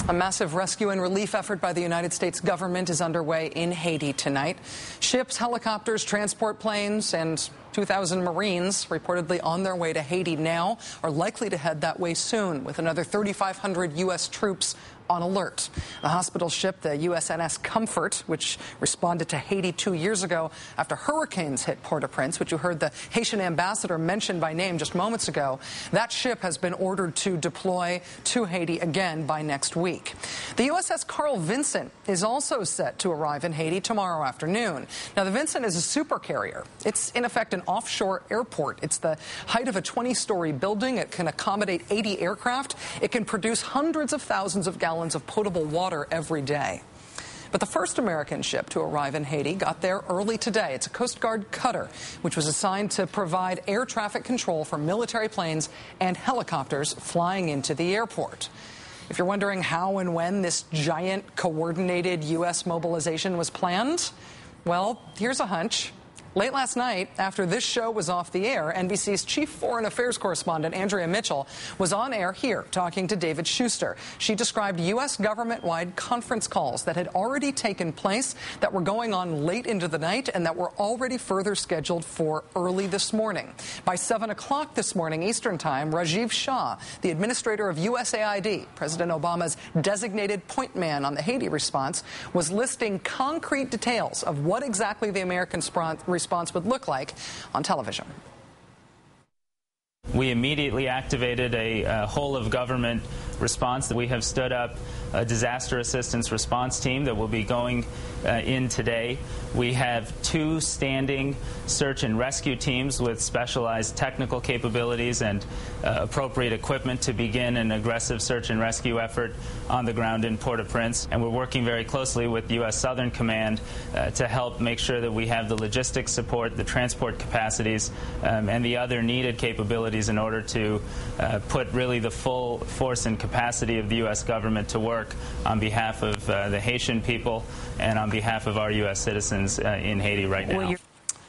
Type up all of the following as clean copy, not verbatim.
A massive rescue and relief effort by the United States government is underway in Haiti tonight. Ships, helicopters, transport planes, and 2,000 Marines reportedly on their way to Haiti now are likely to head that way soon, with another 3,500 U.S. troops on alert. The hospital ship, the USNS Comfort, which responded to Haiti 2 years ago after hurricanes hit Port-au-Prince, which you heard the Haitian ambassador mention by name just moments ago, that ship has been ordered to deploy to Haiti again by next week. The USS Carl Vinson is also set to arrive in Haiti tomorrow afternoon. Now, the Vinson is a supercarrier. It's, in effect, an offshore airport. It's the height of a 20-story building. It can accommodate 80 aircraft. It can produce hundreds of thousands of gallons of potable water every day. But the first American ship to arrive in Haiti got there early today. It's a Coast Guard cutter, which was assigned to provide air traffic control for military planes and helicopters flying into the airport. If you're wondering how and when this giant coordinated U.S. mobilization was planned, well, here's a hunch. Late last night, after this show was off the air, NBC's chief foreign affairs correspondent, Andrea Mitchell, was on air here talking to David Schuster. She described U.S. government-wide conference calls that had already taken place, that were going on late into the night, and that were already further scheduled for early this morning. By 7 o'clock this morning Eastern Time, Rajiv Shah, the administrator of USAID, President Obama's designated point man on the Haiti response, was listing concrete details of what exactly the American response would look like on television. We immediately activated a whole-of-government response. We have stood up a disaster assistance response team that will be going in today. We have 2 standing search and rescue teams with specialized technical capabilities and appropriate equipment to begin an aggressive search and rescue effort on the ground in Port-au-Prince. And we're working very closely with U.S. Southern Command to help make sure that we have the logistics support, the transport capacities, and the other needed capabilities in order to put really the full force and capacity of the U.S. government to work on behalf of the Haitian people and on behalf of our U.S. citizens in Haiti right now.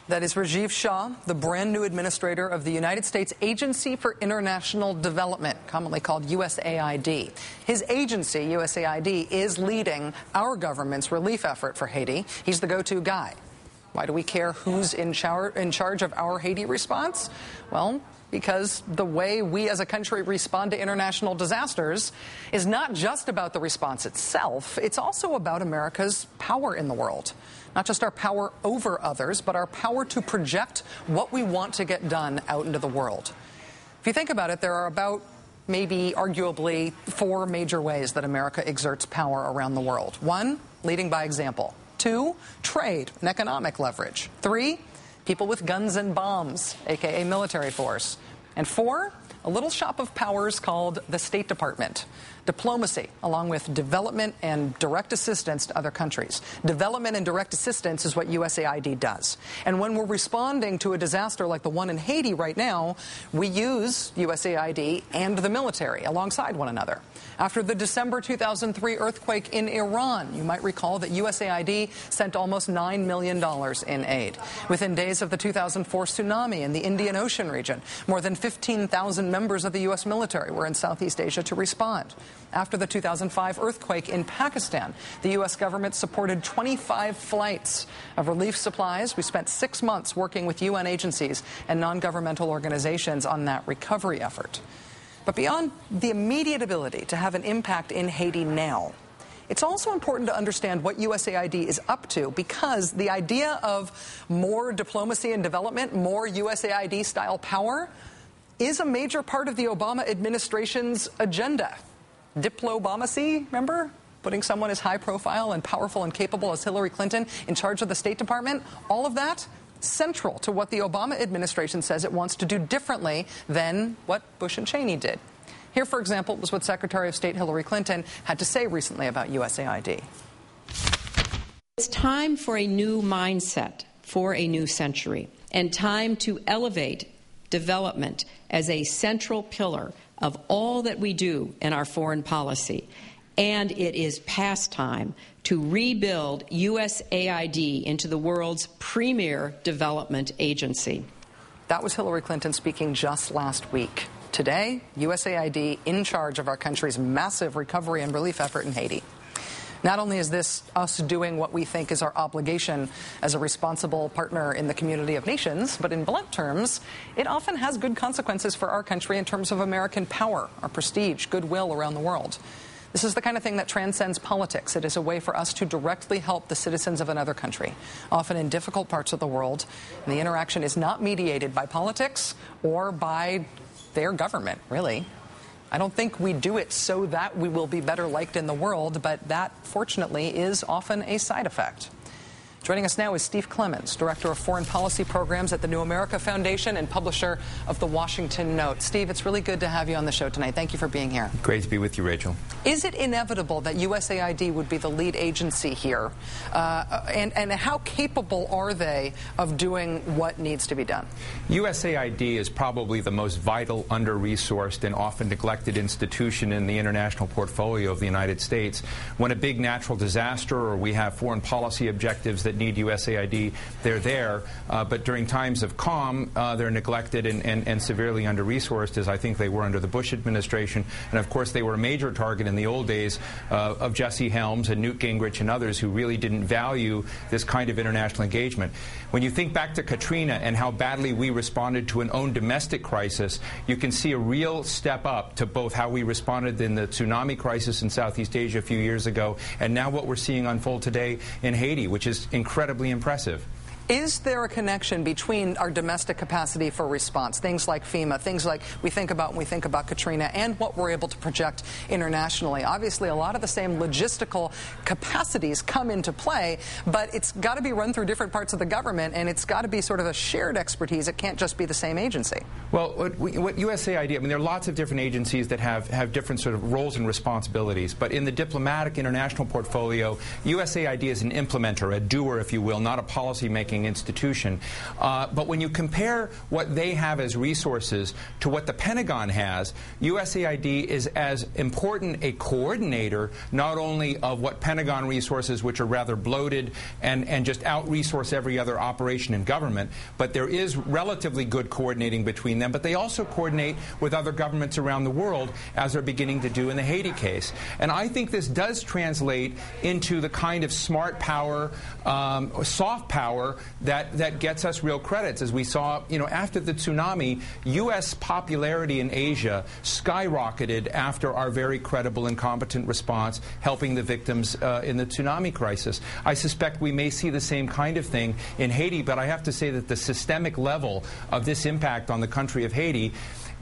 That is Rajiv Shah, the brand new administrator of the United States Agency for International Development, commonly called USAID. His agency, USAID, is leading our government's relief effort for Haiti. He's the go-to guy. Why do we care who's in charge of our Haiti response? Well, because the way we as a country respond to international disasters is not just about the response itself, it's also about America's power in the world. Not just our power over others, but our power to project what we want to get done out into the world. If you think about it, there are about maybe arguably 4 major ways that America exerts power around the world. 1, leading by example. 2, trade and economic leverage. 3, people with guns and bombs, aka military force. And 4, a little shop of powers called the State Department. Diplomacy, along with development and direct assistance to other countries. Development and direct assistance is what USAID does. And when we're responding to a disaster like the one in Haiti right now, we use USAID and the military alongside one another. After the December 2003 earthquake in Iran, you might recall that USAID sent almost $9 million in aid. Within days of the 2004 tsunami in the Indian Ocean region, more than 15,000 members of the U.S. military were in Southeast Asia to respond. After the 2005 earthquake in Pakistan, the U.S. government supported 25 flights of relief supplies. We spent 6 months working with UN agencies and non-governmental organizations on that recovery effort. But beyond the immediate ability to have an impact in Haiti now, it's also important to understand what USAID is up to, because the idea of more diplomacy and development, more USAID-style power, is a major part of the Obama administration's agenda. Diplomacy, remember? Putting someone as high profile and powerful and capable as Hillary Clinton in charge of the State Department, all of that central to what the Obama administration says it wants to do differently than what Bush and Cheney did. Here, for example, was what Secretary of State Hillary Clinton had to say recently about USAID. It's time for a new mindset for a new century, and time to elevate development as a central pillar of all that we do in our foreign policy. And it is past time to rebuild USAID into the world's premier development agency. That was Hillary Clinton speaking just last week. Today, USAID in charge of our country's massive recovery and relief effort in Haiti. Not only is this us doing what we think is our obligation as a responsible partner in the community of nations, but in blunt terms, it often has good consequences for our country in terms of American power, our prestige, goodwill around the world. This is the kind of thing that transcends politics. It is a way for us to directly help the citizens of another country, often in difficult parts of the world. And the interaction is not mediated by politics or by their government, really. I don't think we do it so that we will be better liked in the world, but that, fortunately, is often a side effect. Joining us now is Steve Clements, Director of Foreign Policy Programs at the New America Foundation and publisher of the Washington Note. Steve, it's really good to have you on the show tonight. Thank you for being here. Great to be with you, Rachel. Is it inevitable that USAID would be the lead agency here? And how capable are they of doing what needs to be done? USAID is probably the most vital, under-resourced, and often neglected institution in the international portfolio of the United States. When a big natural disaster or we have foreign policy objectives that need USAID, they're there. But during times of calm, they're neglected and severely under-resourced, as I think they were under the Bush administration. And, of course, they were a major target in the old days of Jesse Helms and Newt Gingrich and others who really didn't value this kind of international engagement. When you think back to Katrina and how badly we responded to an own domestic crisis, you can see a real step up to both how we responded in the tsunami crisis in Southeast Asia a few years ago and now what we're seeing unfold today in Haiti, which is incredibly impressive. Is there a connection between our domestic capacity for response, things like FEMA, things like we think about when we think about Katrina, and what we're able to project internationally? Obviously, a lot of the same logistical capacities come into play, but it's got to be run through different parts of the government, and it's got to be sort of a shared expertise. It can't just be the same agency. Well, what USAID, I mean, there are lots of different agencies that have different sort of roles and responsibilities, but in the diplomatic international portfolio, USAID is an implementer, a doer, if you will, not a policy-making institution. But when you compare what they have as resources to what the Pentagon has, USAID is as important a coordinator not only of what Pentagon resources, which are rather bloated and just out-resource every other operation in government, but there is relatively good coordinating between them, but they also coordinate with other governments around the world, as they're beginning to do in the Haiti case. And I think this does translate into the kind of smart power, soft power that gets us real credits. As we saw, after the tsunami, U.S. popularity in Asia skyrocketed after our very credible and competent response helping the victims in the tsunami crisis. I suspect we may see the same kind of thing in Haiti, but I have to say that the systemic level of this impact on the country of Haiti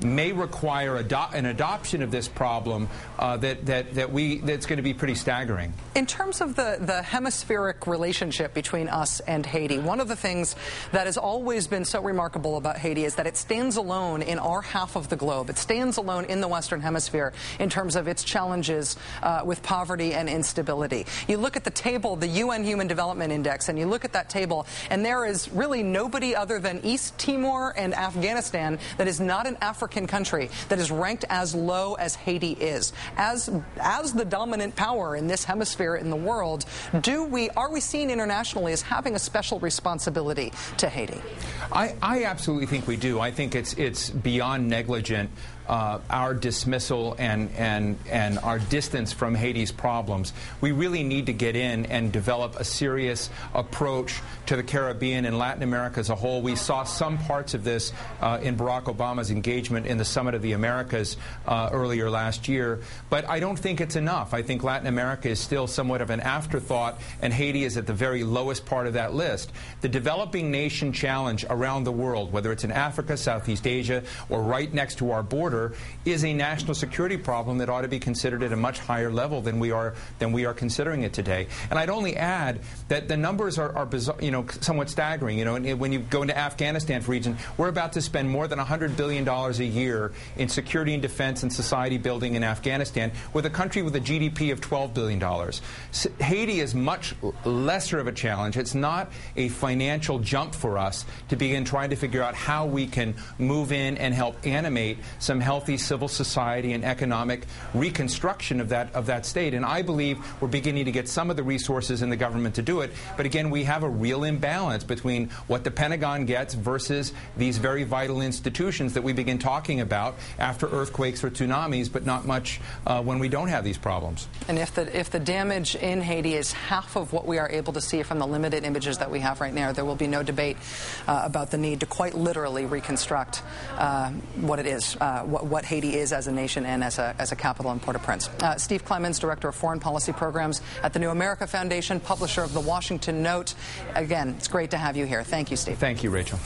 may require an adoption of this problem that's going to be pretty staggering. In terms of the hemispheric relationship between us and Haiti, one of the things that has always been so remarkable about Haiti is that it stands alone in our half of the globe. It stands alone in the Western Hemisphere in terms of its challenges with poverty and instability. You look at the table, the UN Human Development Index, and you look at that table, and there is really nobody other than East Timor and Afghanistan that is not an African country that is ranked as low as Haiti is. As the dominant power in this hemisphere in the world, are we seen internationally as having a special responsibility to Haiti? I absolutely think we do. I think it's beyond negligent. Our dismissal and our distance from Haiti's problems. We really need to get in and develop a serious approach to the Caribbean and Latin America as a whole. We saw some parts of this in Barack Obama's engagement in the Summit of the Americas earlier last year, but I don't think it's enough. I think Latin America is still somewhat of an afterthought, and Haiti is at the very lowest part of that list. The developing nation challenge around the world, whether it's in Africa, Southeast Asia, or right next to our border, is a national security problem that ought to be considered at a much higher level than we are considering it today. And I'd only add that the numbers are bizarre, somewhat staggering. And when you go into Afghanistan, for instance, we're about to spend more than $100 billion a year in security and defense and society building in Afghanistan, with a country with a GDP of $12 billion. Haiti is much lesser of a challenge. It's not a financial jump for us to begin trying to figure out how we can move in and help animate some healthy civil society and economic reconstruction of that state. And I believe we're beginning to get some of the resources in the government to do it. But again, we have a real imbalance between what the Pentagon gets versus these very vital institutions that we begin talking about after earthquakes or tsunamis, but not much when we don't have these problems. And if the damage in Haiti is half of what we are able to see from the limited images that we have right now, there will be no debate about the need to quite literally reconstruct what it is, what Haiti is as a nation and as a capital in Port-au-Prince. Steve Clemens, Director of Foreign Policy Programs at the New America Foundation, publisher of the Washington Note. Again, it's great to have you here. Thank you, Steve. Thank you, Rachel.